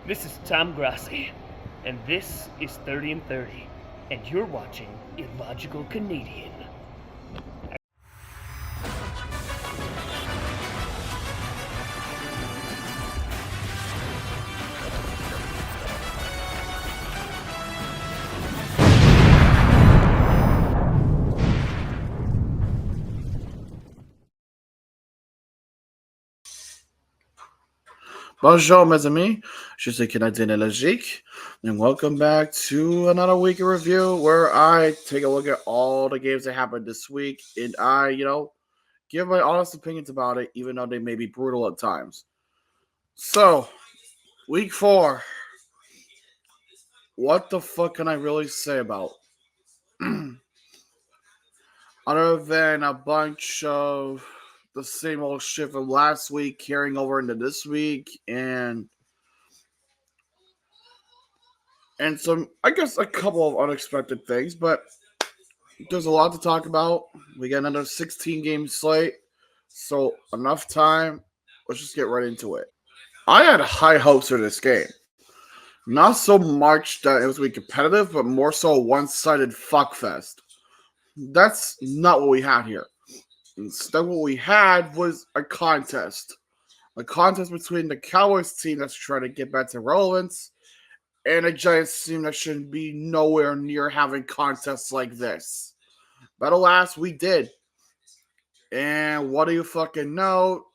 This is Tom Grassi, and this is 30 and 30, and you're watching Illogical Canadian. Bonjour, mes amis. Je suis Canadien Illogique, and welcome back to another week in review where I take a look at all the games that happened this week and I, give my honest opinions about it, even though they may be brutal at times. So, week 4. What the fuck can I really say about? Other than a bunch of the same old shit from last week carrying over into this week and some, I guess, a couple of unexpected things, but there's a lot to talk about. We got another 16 game slate, so enough time. Let's just get right into it. I had high hopes for this game. Not so much that it was going to be competitive, but more so a one sided fuckfest. That's not what we had here. Instead, what we had was a contest. A contest between the Cowboys team that's trying to get back to relevance and a Giants team that should be nowhere near having contests like this. But alas, we did. And what do you fucking know?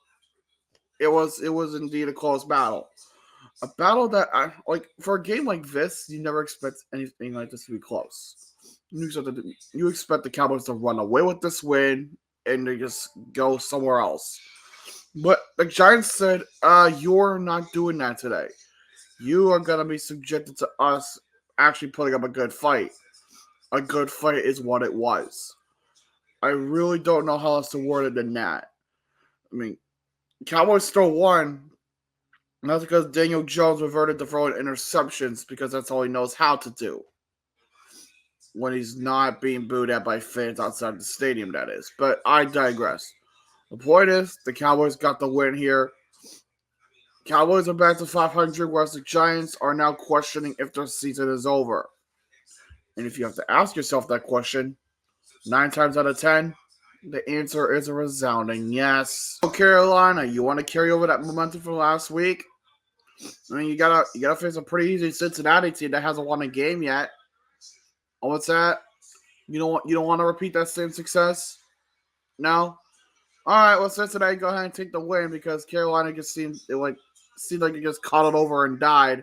It was indeed a close battle. A battle that I like for a game like this, you never expect anything like this to be close. You expect the Cowboys to run away with this win and they just go somewhere else. But the Giants said, you're not doing that today. You are gonna be subjected to us actually putting up a good fight. A good fight is what it was. I really don't know how else to word it than that. I mean, Cowboys still won. And that's because Daniel Jones reverted to throwing interceptions because that's all he knows how to do. When he's not being booed at by fans outside the stadium, that is. But I digress. The point is, the Cowboys got the win here. Cowboys are back to 500, whereas the Giants are now questioning if their season is over. And if you have to ask yourself that question, 9 times out of 10, the answer is a resounding yes. So Carolina, you want to carry over that momentum from last week? I mean, you gotta face a pretty easy Cincinnati team that hasn't won a game yet. Oh, what's that? You don't want to repeat that same success? No. All right. Well, Cincinnati, go ahead and take the win because Carolina just seemed like it just caught it over and died.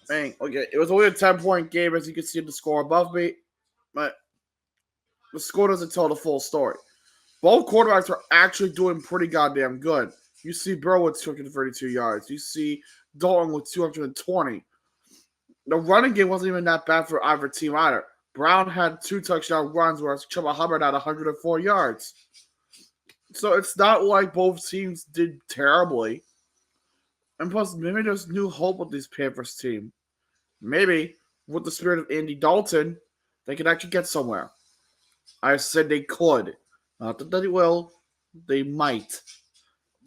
Dang. Okay, it was only a 10-point game as you can see the score above me, but the score doesn't tell the full story. Both quarterbacks are actually doing pretty goddamn good. You see Burrow with 232 yards. You see Dalton with 220. The running game wasn't even that bad for either team either. Brown had 2 touchdown runs, whereas Chuba Hubbard had 104 yards. So it's not like both teams did terribly. And plus, maybe there's new hope with this Panthers team. Maybe, with the spirit of Andy Dalton, they could actually get somewhere. I said they could. Not that they will. They might.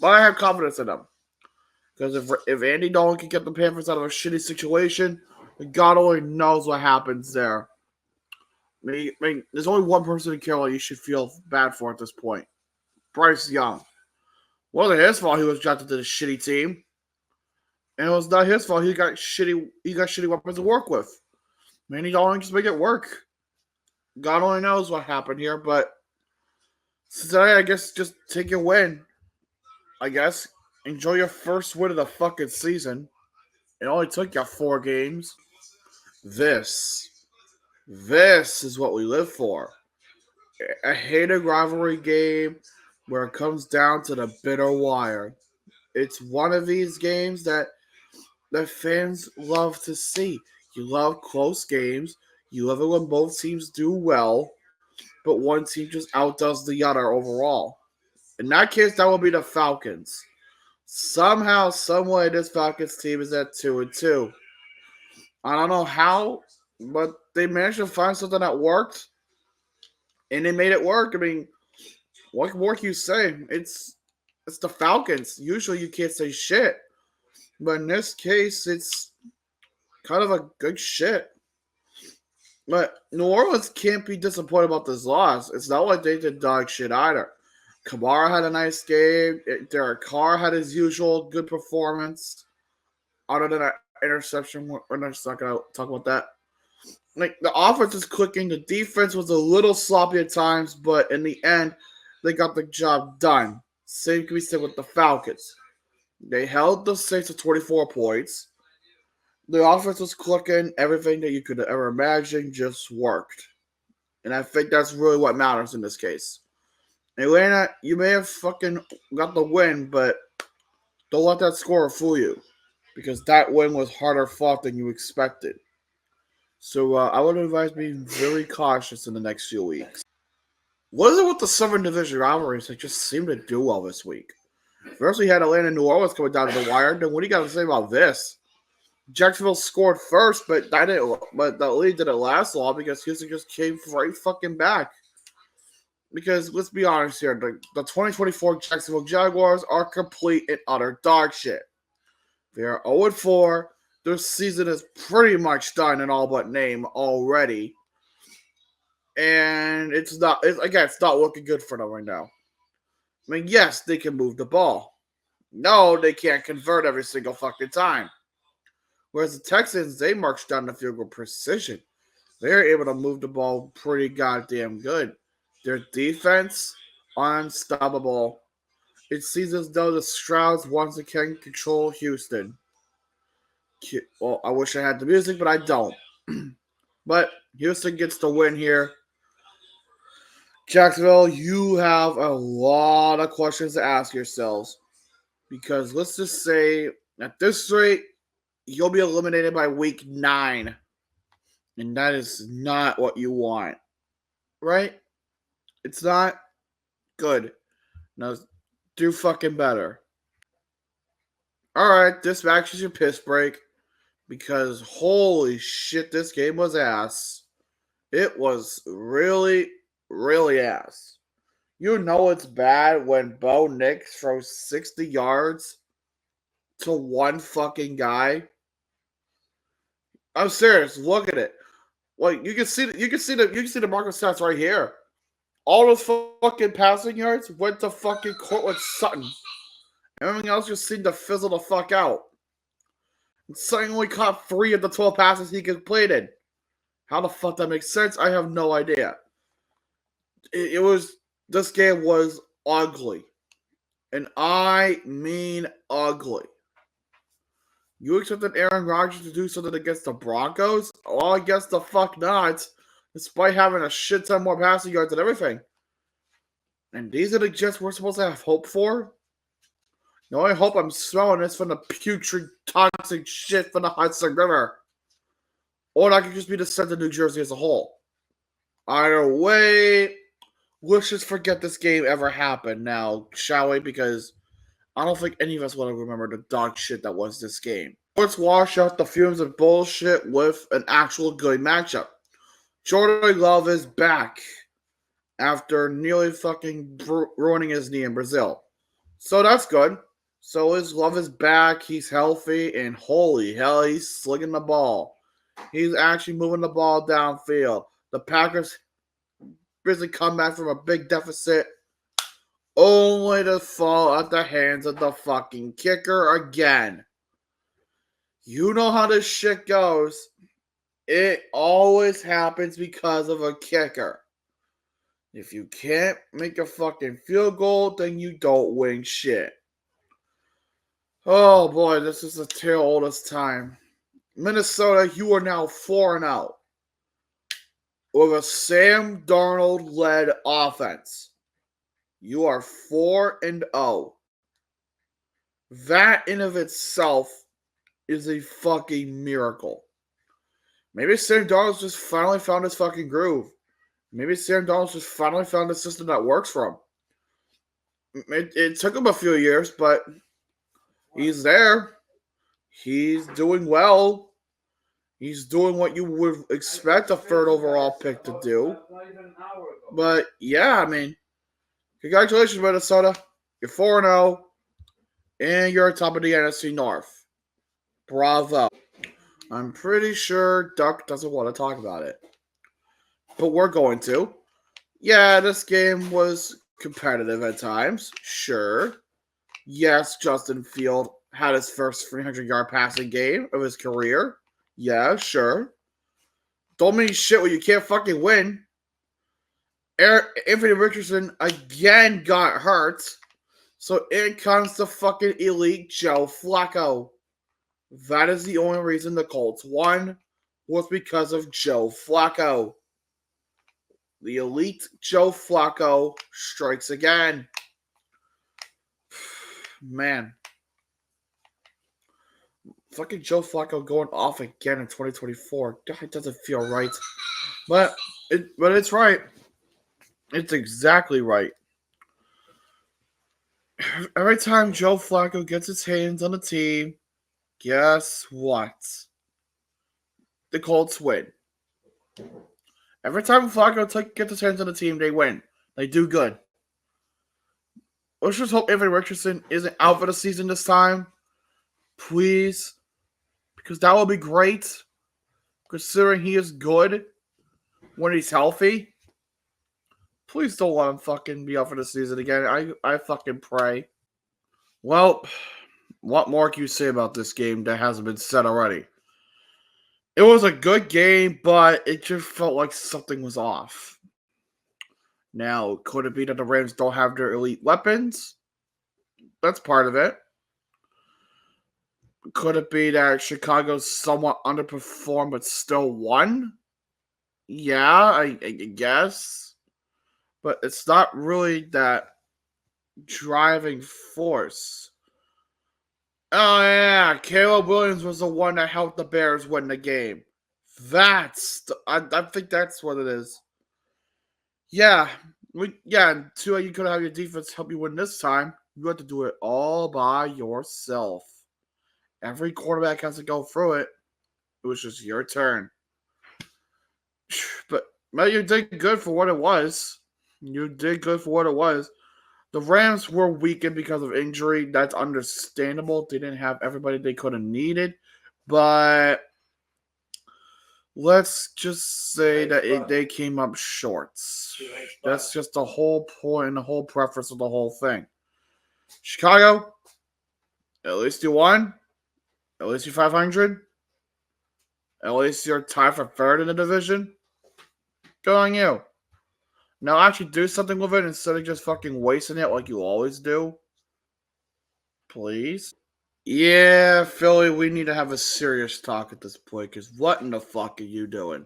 But I have confidence in them. Because if Andy Dalton can get the Panthers out of a shitty situation, God only knows what happens there. I mean, there's only one person in Carolina you should feel bad for at this point. Bryce Young. Well, it wasn't his fault he was drafted to the shitty team. And it was not his fault he got shitty weapons to work with. Manny Dalton just make it work. God only knows what happened here, but today I guess just take your win. I guess. Enjoy your first win of the fucking season. It only took you 4 games. This. This is what we live for. A hated rivalry game where it comes down to the bitter wire. It's one of these games that fans love to see. You love close games. You love it when both teams do well, but one team just outdoes the other overall. In that case, that will be the Falcons. Somehow, someway, this Falcons team is at 2-2. I don't know how, but they managed to find something that worked, and they made it work. I mean, what more can you say? It's the Falcons. Usually, you can't say shit. But in this case, it's kind of a good shit. But New Orleans can't be disappointed about this loss. It's not like they did dog shit either. Kamara had a nice game. Derek Carr had his usual good performance. Other than that interception, we're not gonna talk about that. Like the offense is clicking. The defense was a little sloppy at times, but in the end, they got the job done. Same can be said with the Falcons. They held the Saints to 24 points. The offense was clicking. Everything that you could ever imagine just worked. And I think that's really what matters in this case. Atlanta, you may have fucking got the win, but don't let that score fool you. Because that win was harder fought than you expected. So I would advise being very cautious in the next few weeks. What is it with the Southern Division rivalries that just seem to do well this week? First, we had Atlanta and New Orleans coming down to the wire. Then, what do you got to say about this? Jacksonville scored first, but that didn't. But the lead didn't last long because Houston just came right fucking back. Because let's be honest here, the 2024 Jacksonville Jaguars are complete and utter dog shit. They are 0-4. Their season is pretty much done in all but name already. And it's not looking good for them right now. I mean, yes, they can move the ball. No, they can't convert every single fucking time. Whereas the Texans, they march down the field with precision. They're able to move the ball pretty goddamn good. Their defense, unstoppable. It seems as though the Strouds once again control Houston. Well, I wish I had the music, but I don't. But Houston gets the win here. Jacksonville, you have a lot of questions to ask yourselves. Because let's just say, at this rate, you'll be eliminated by week 9. And that is not what you want. Right? It's not good. Now, do fucking better. Alright, this match is your piss break. Because holy shit, this game was ass. It was really, really ass. You know it's bad when Bo Nix throws 60 yards to one fucking guy. I'm serious. Look at it. Like you can see the market stats right here. All those fucking passing yards went to fucking Cortland Sutton. Everything else just seemed to fizzle the fuck out. And Sutton only caught 3 of the 12 passes he completed. How the fuck that makes sense? I have no idea. This game was ugly. And I mean ugly. You expected Aaron Rodgers to do something against the Broncos? Well, I guess the fuck not. Despite having a shit ton more passing yards and everything. And these are the Jets we're supposed to have hope for? The only hope I'm smelling is from the putrid, toxic shit from the Hudson River. Or that could just be the sense of New Jersey as a whole. Either way, let's just forget this game ever happened now, shall we? Because I don't think any of us want to remember the dog shit that was this game. Let's wash out the fumes of bullshit with an actual good matchup. Jordan Love is back after nearly fucking ruining his knee in Brazil. So that's good. So his Love is back, he's healthy, and holy hell, he's slinging the ball. He's actually moving the ball downfield. The Packers basically come back from a big deficit only to fall at the hands of the fucking kicker again. You know how this shit goes. It always happens because of a kicker. If you can't make a fucking field goal, then you don't win shit. Oh boy, this is a tale all this time. Minnesota, you are now 4-0 with a Sam Darnold-led offense. You are 4-0. That in of itself is a fucking miracle. Maybe Sam Darnold just finally found his fucking groove. Maybe Sam Darnold just finally found a system that works for him. It took him a few years, but he's there. He's doing well. He's doing what you would expect a third overall pick to do. But yeah, I mean, congratulations, Minnesota. You're 4-0, and you're on top of the NFC North. Bravo. I'm pretty sure Duck doesn't want to talk about it. But we're going to. Yeah, this game was competitive at times. Sure. Yes, Justin Field had his first 300-yard passing game of his career. Yeah, sure. Don't mean shit when you can't fucking win. Anthony Richardson again got hurt. So in comes the fucking elite Joe Flacco. That is the only reason the Colts won, was because of Joe Flacco. The elite Joe Flacco strikes again. Man. Fucking Joe Flacco going off again in 2024. God, it doesn't feel right. But it's right. It's exactly right. Every time Joe Flacco gets his hands on the team, guess what? The Colts win. Every time Flacco gets his hands on the team, they win. They do good. Let's just hope Anthony Richardson isn't out for the season this time. Please. Because that would be great. Considering he is good when he's healthy. Please don't let him fucking be out for the season again. I fucking pray. Well, what more can you say about this game that hasn't been said already? It was a good game, but it just felt like something was off. Now, could it be that the Rams don't have their elite weapons? That's part of it. Could it be that Chicago somewhat underperformed but still won? Yeah, I guess. But it's not really that driving force. Oh, yeah, Caleb Williams was the one that helped the Bears win the game. I think that's what it is. Yeah, Tua, you could have your defense help you win this time. You have to do it all by yourself. Every quarterback has to go through it. It was just your turn. But you did good for what it was. You did good for what it was. The Rams were weakened because of injury. That's understandable. They didn't have everybody they could have needed. But let's just say that they came up short. That's just the whole point and the whole preference of the whole thing. Chicago, at least you won. At least you're 500. At least you're tied for third in the division. Good on you. Now actually do something with it instead of just fucking wasting it like you always do. Please. Yeah, Philly, we need to have a serious talk at this point, because what in the fuck are you doing?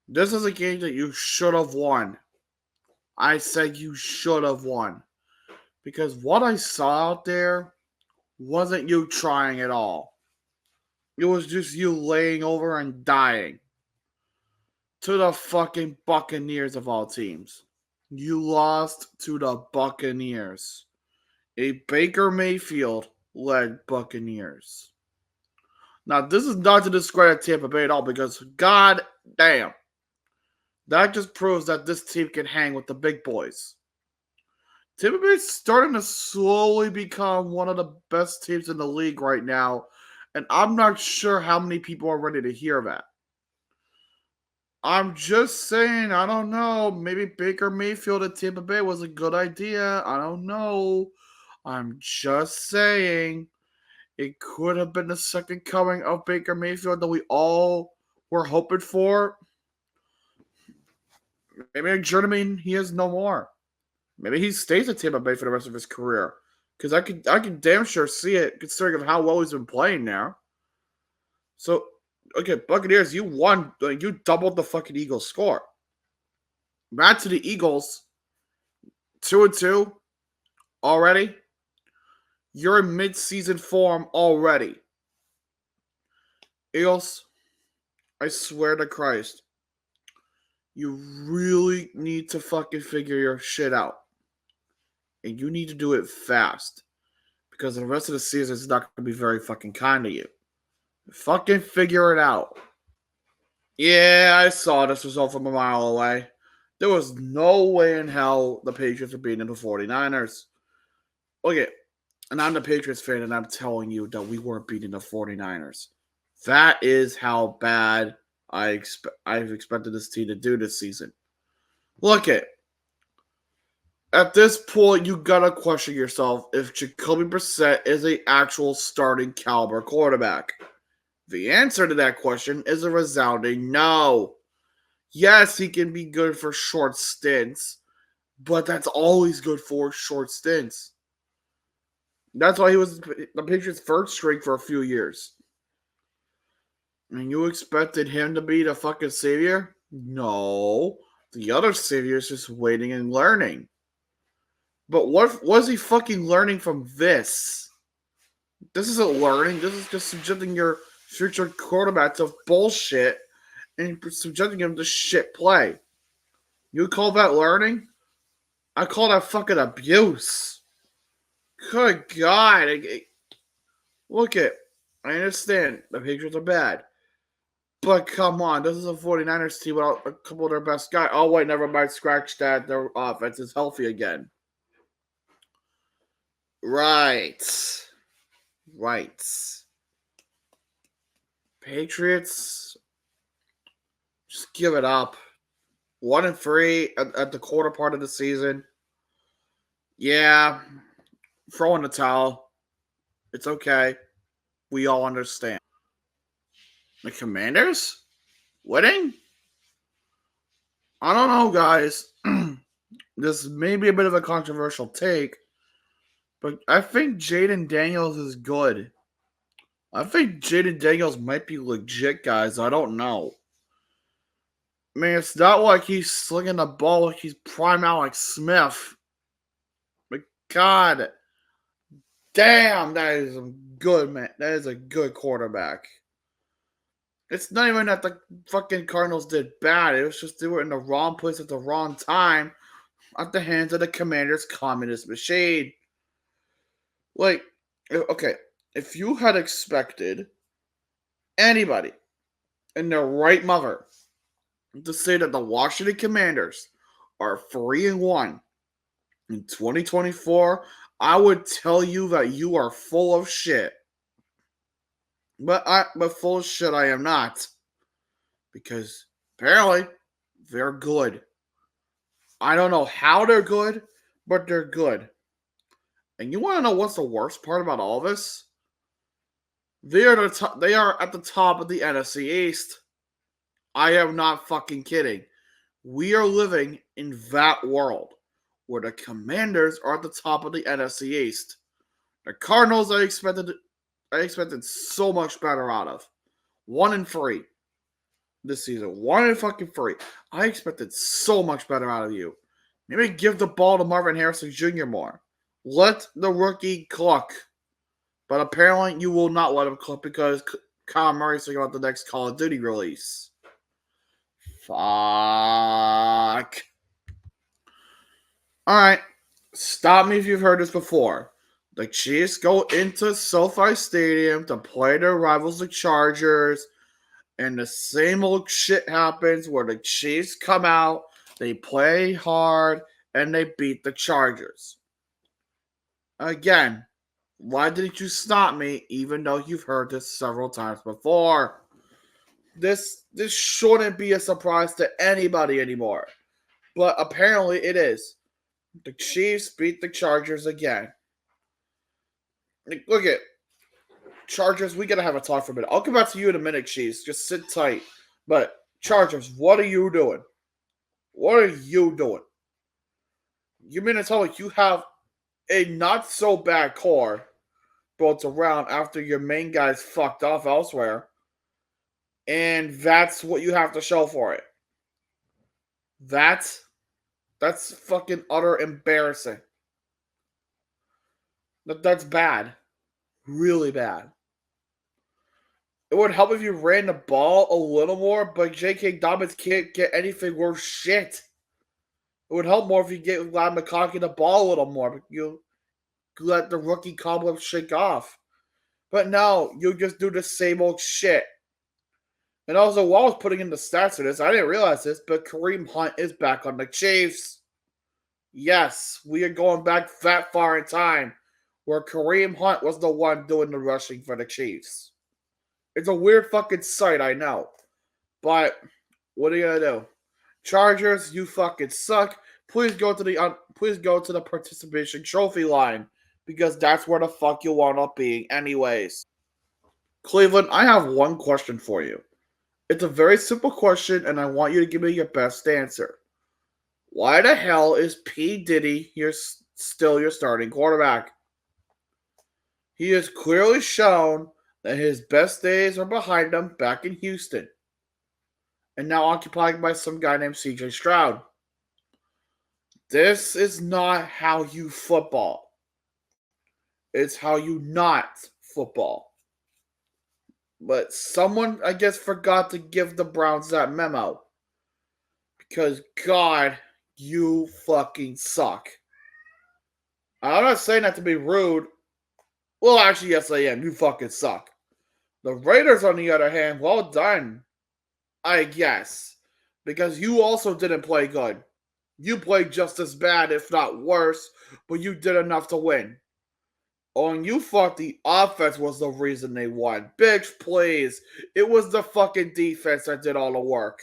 This is a game that you should have won. I said you should have won. Because what I saw out there wasn't you trying at all. It was just you laying over and dying. To the fucking Buccaneers of all teams. You lost to the Buccaneers. A Baker Mayfield led Buccaneers. Now, this is not to discredit Tampa Bay at all, because god damn, that just proves that this team can hang with the big boys. Tampa Bay's starting to slowly become one of the best teams in the league right now, and I'm not sure how many people are ready to hear that. I'm just saying, I don't know. Maybe Baker Mayfield at Tampa Bay was a good idea. I don't know. I'm just saying. It could have been the second coming of Baker Mayfield that we all were hoping for. Maybe a journeyman he is no more. Maybe he stays at Tampa Bay for the rest of his career. Because I can damn sure see it, considering of how well he's been playing now. So, okay, Buccaneers, you won. You doubled the fucking Eagles' score. Back to the Eagles. 2-2 already. You're in mid-season form already. Eagles, I swear to Christ, you really need to fucking figure your shit out. And you need to do it fast. Because the rest of the season is not going to be very fucking kind to you. Fucking figure it out. Yeah, I saw this result from a mile away. There was no way in hell the Patriots were beating the 49ers. Okay, And I'm the Patriots fan, and I'm telling you that we weren't beating the 49ers. That is how bad I've expected this team to do this season. Look at this point, you gotta question yourself if Jacoby Brissett is a actual starting caliber quarterback. The answer to that question is a resounding no. Yes, he can be good for short stints, but that's always good for short stints. That's why he was the Patriots' first string for a few years. And you expected him to be the fucking savior? No. The other savior is just waiting and learning. But what was he fucking learning from this? This isn't learning. This is just subjecting your future quarterback to bullshit and subjecting him to shit play. You call that learning? I call that fucking abuse. Good God. Look at, I understand the Patriots are bad. But come on, this is a 49ers team without a couple of their best guys. Oh, wait, never mind. Scratch that. Their offense is healthy again. Right. Patriots, just give it up. 1-3 at the quarter part of the season. Yeah, throw in the towel. It's okay. We all understand. The Commanders? Winning? I don't know, guys. This may be a bit of a controversial take, but I think Jaden Daniels is good. I think Jaden Daniels might be legit, guys. I don't know. I mean, it's not like he's slinging the ball like he's prime Alex Smith. But God damn, that is a good man. That is a good quarterback. It's not even that the fucking Cardinals did bad. It was just they were in the wrong place at the wrong time at the hands of the Commanders' communist machine. Like, okay, if you had expected anybody in their right mother to say that the Washington Commanders are 3-1 in 2024, I would tell you that you are full of shit. But full of shit I am not. Because apparently they're good. I don't know how they're good, but they're good. And you want to know what's the worst part about all this? They are at the top of the NFC East. I am not fucking kidding. We are living in that world where the Commanders are at the top of the NFC East. The Cardinals I expected so much better out of. 1-3 this season. 1-3. I expected so much better out of you. Maybe give the ball to Marvin Harrison Jr. more. Let the rookie cook. But apparently you will not let him cook because Kyle Murray's thinking about the next Call of Duty release. Fuck. Alright. Stop me if you've heard this before. The Chiefs go into SoFi Stadium to play their rivals, the Chargers, and the same old shit happens where the Chiefs come out, they play hard, and they beat the Chargers. Again, why didn't you stop me even though you've heard this several times before? This shouldn't be a surprise to anybody anymore. But apparently it is. The Chiefs beat the Chargers again. Look at Chargers, we gotta have a talk for a minute. I'll come back to you in a minute, Chiefs. Just sit tight. But Chargers, what are you doing? What are you doing? You mean to tell me you have a not so bad core built around after your main guys fucked off elsewhere, and that's what you have to show for it? That's fucking utter embarrassing. That's bad. Really bad. It would help if you ran the ball a little more, but J.K. Dobbins can't get anything worth shit. It would help more if you get Vlad McConkey the ball a little more, but you let the rookie cobweb shake off. But no, you just do the same old shit. And also, while I was putting in the stats for this, I didn't realize this, but Kareem Hunt is back on the Chiefs. Yes, we are going back that far in time. where Kareem Hunt was the one doing the rushing for the Chiefs. It's a weird fucking sight, I know. But what are you gonna do? Chargers, you fucking suck. Please go to the participation trophy line because that's where the fuck you want up being, anyways. Cleveland, I have one question for you. It's a very simple question, and I want you to give me your best answer. Why the hell is P Diddy still your starting quarterback? He has clearly shown that his best days are behind him back in Houston, and now occupied by some guy named CJ Stroud. This is not how you football. It's how you not football. But someone, I guess, forgot to give the Browns that memo. Because, God, you fucking suck. I'm not saying that to be rude. Well, actually, yes, I am. You fucking suck. The Raiders, on the other hand, well done. I guess. Because you also didn't play good. You played just as bad, if not worse, but you did enough to win. Oh, and you thought the offense was the reason they won. Bitch, please. It was the fucking defense that did all the work.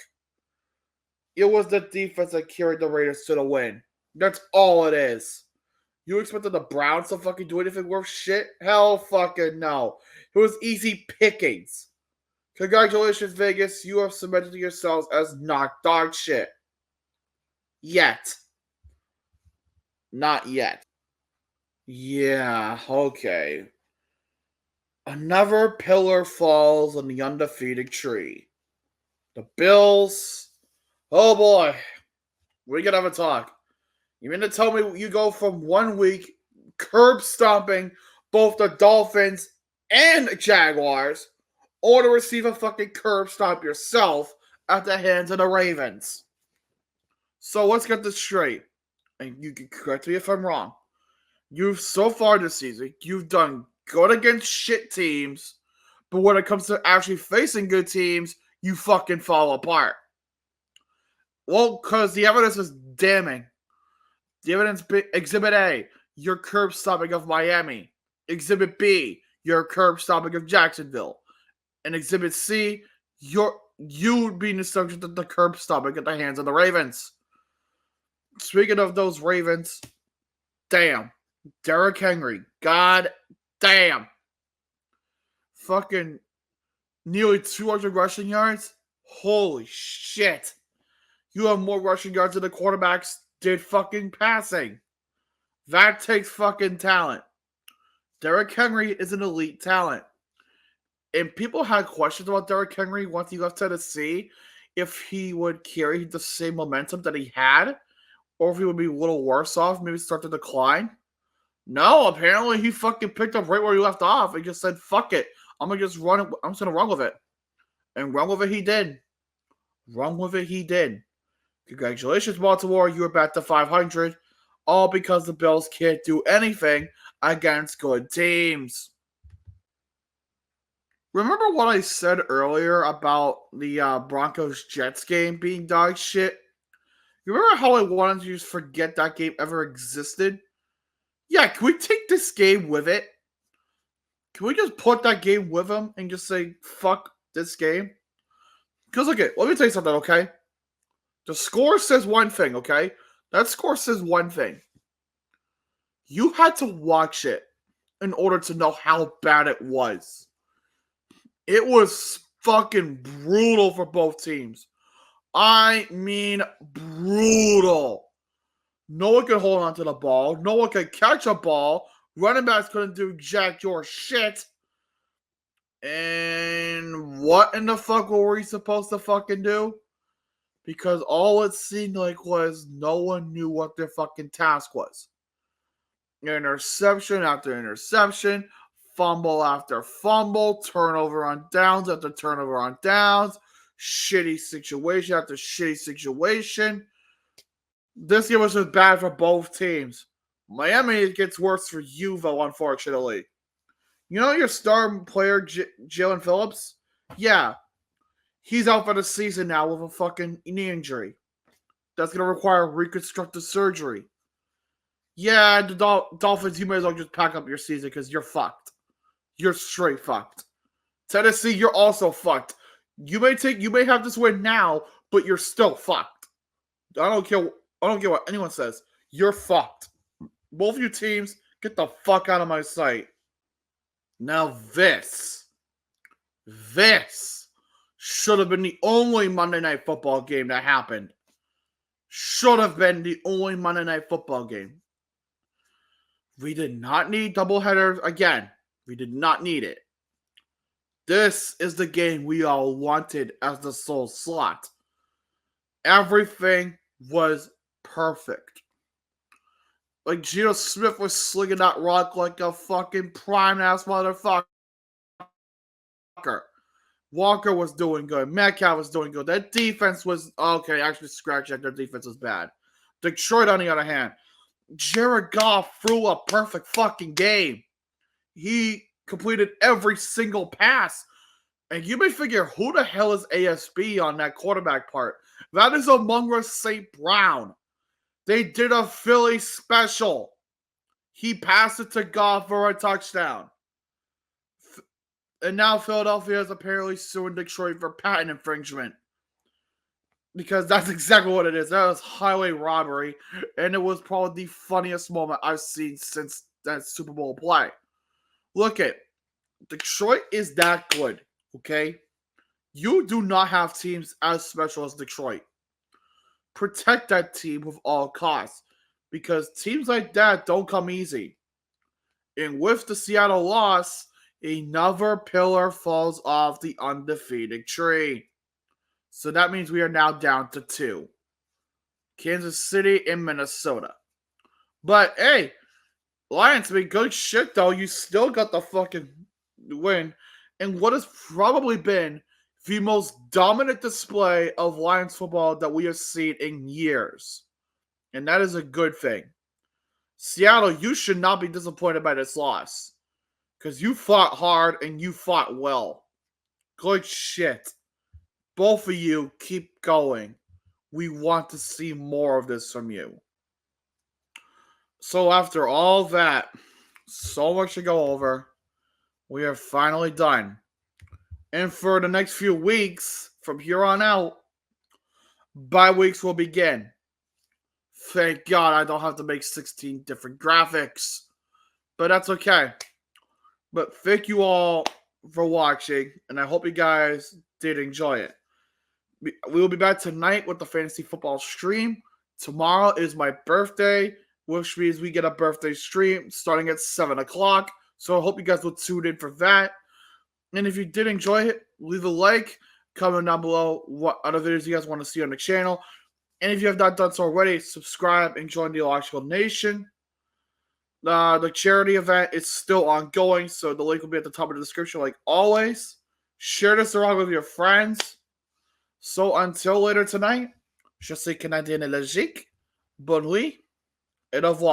It was the defense that carried the Raiders to the win. That's all it is. You expected the Browns to fucking do anything worth shit? Hell fucking no. It was easy pickings. Congratulations, Vegas. You have cemented yourselves as not dog shit. Yet. Not yet. Yeah, okay. Another pillar falls on the undefeated tree. The Bills. Oh boy. We're gonna have a talk. You mean to tell me you go from 1 week curb stomping both the Dolphins and Jaguars, or to receive a fucking curb stomp yourself at the hands of the Ravens? So let's get this straight. And you can correct me if I'm wrong. You've so far this season, you've done good against shit teams, but when it comes to actually facing good teams, you fucking fall apart. Well, because the evidence is damning. The evidence, Exhibit A, your curb stomping of Miami. Exhibit B, your curb stomping of Jacksonville. And Exhibit C, you being the subject of the curb stomping at the hands of the Ravens. Speaking of those Ravens, damn. Derrick Henry, god damn. Fucking nearly 200 rushing yards? Holy shit. You have more rushing yards than the quarterbacks did fucking passing. That takes fucking talent. Derrick Henry is an elite talent. And people had questions about Derrick Henry once he left Tennessee, if he would carry the same momentum that he had, or if he would be a little worse off, maybe start to decline. No, apparently he fucking picked up right where he left off and just said, fuck it. I'm just gonna run with it. And run with it he did. Run with it he did. Congratulations, Baltimore. You are back to 500. All because the Bills can't do anything against good teams. Remember what I said earlier about the Broncos-Jets game being dog shit? You remember how I wanted to just forget that game ever existed? Yeah, can we take this game with it? Can we just put that game with him and just say, fuck this game? Because, okay, let me tell you something, okay? The score says one thing, okay? That score says one thing. You had to watch it in order to know how bad it was. It was fucking brutal for both teams. I mean, brutal. No one could hold on to the ball. No one could catch a ball. Running backs couldn't do jack your shit. And what in the fuck were we supposed to fucking do? Because all it seemed like was no one knew what their fucking task was. Interception after interception, fumble after fumble, turnover on downs after turnover on downs, shitty situation after shitty situation. This game was just bad for both teams. Miami, it gets worse for you, though, unfortunately. You know your star player, Jalen Phillips? Yeah. He's out for the season now with a fucking knee injury. That's going to require reconstructive surgery. Yeah, the Dolphins, you may as well just pack up your season because you're fucked. You're straight fucked. Tennessee, you're also fucked. You may have this win now, but you're still fucked. I don't care. I don't care what anyone says. You're fucked. Both of you teams, get the fuck out of my sight. Now this should have been the only Monday Night Football game that happened. Should have been the only Monday Night Football game. We did not need doubleheaders again. We did not need it. This is the game we all wanted as the sole slot. Everything was perfect. Like Geno Smith was slinging that rock like a fucking prime ass motherfucker. Walker was doing good. Metcalf was doing good. That defense was okay. Actually, scratch that. Their defense was bad. Detroit, on the other hand, Jared Goff threw a perfect fucking game. He completed every single pass. And you may figure, who the hell is ASB on that quarterback part? That is Amon-Ra St. Brown. They did a Philly special. He passed it to Goff for a touchdown. And now Philadelphia is apparently suing Detroit for patent infringement. Because that's exactly what it is. That was highway robbery. And it was probably the funniest moment I've seen since that Super Bowl play. Look at Detroit is that good, okay? You do not have teams as special as Detroit. Protect that team with all costs. Because teams like that don't come easy. And with the Seattle loss, another pillar falls off the undefeated tree. So that means we are now down to 2. Kansas City and Minnesota. But hey, Lions made good shit though. You still got the fucking win. And what has probably been the most dominant display of Lions football that we have seen in years. And that is a good thing. Seattle, you should not be disappointed by this loss. Because you fought hard and you fought well. Good shit. Both of you keep going. We want to see more of this from you. So after all that, so much to go over, we are finally done. And for the next few weeks, from here on out, bye weeks will begin. Thank God I don't have to make 16 different graphics. But that's okay. But thank you all for watching, and I hope you guys did enjoy it. We will be back tonight with the fantasy football stream. Tomorrow is my birthday, which means we get a birthday stream starting at 7 o'clock. So I hope you guys will tune in for that. And if you did enjoy it, leave a like, comment down below what other videos you guys want to see on the channel. And if you have not done so already, subscribe and join the Illogical Nation. The charity event is still ongoing, so the link will be at the top of the description like always. Share this around with your friends. So until later tonight, je suis Canadien et logique. Bonne nuit et au revoir.